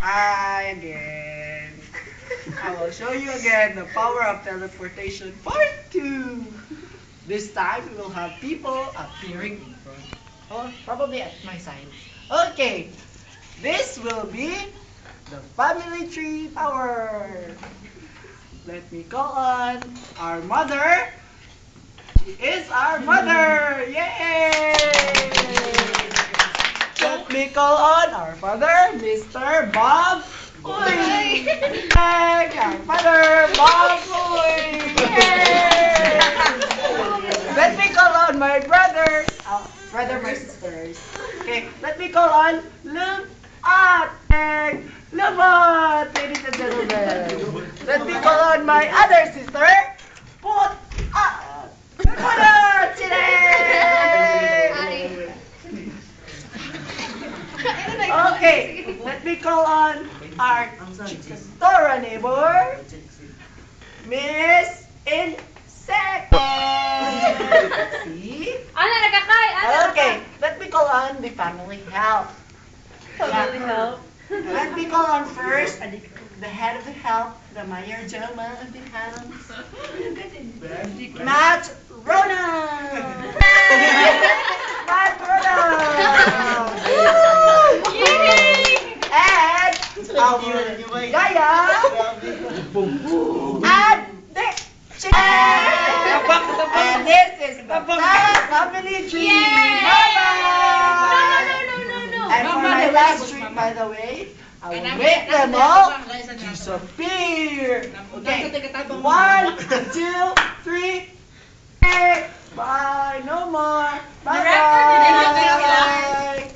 Hi again. I will show you again the power of teleportation part 2. This time we will have people appearing in front. Oh, probably at my side. Okay, this will be the family tree power. Let me call on our mother. She is our mother. Yay! Let me call on our father, Mr. Bob Uy! Our father, Bob Uy! Yay! Let me call on my brothers, my sisters. Okay, let me call on Lum and Lumot, ladies and gentlemen. Let me call on my other sister, Put Put today. Okay, let me call on our Chikastora neighbor, Miss Insect. See? Okay, let me call on the family help. Family help. Let me call on first the head of the help, the Mayor Joma of the house, Matt Rona. Matt Rona. And our Gaya and the chicken. And this is the family tree. No. And for my last trick, by the way, I will make them all disappear. Okay, 1, 2, 3, bye. No more. Bye bye.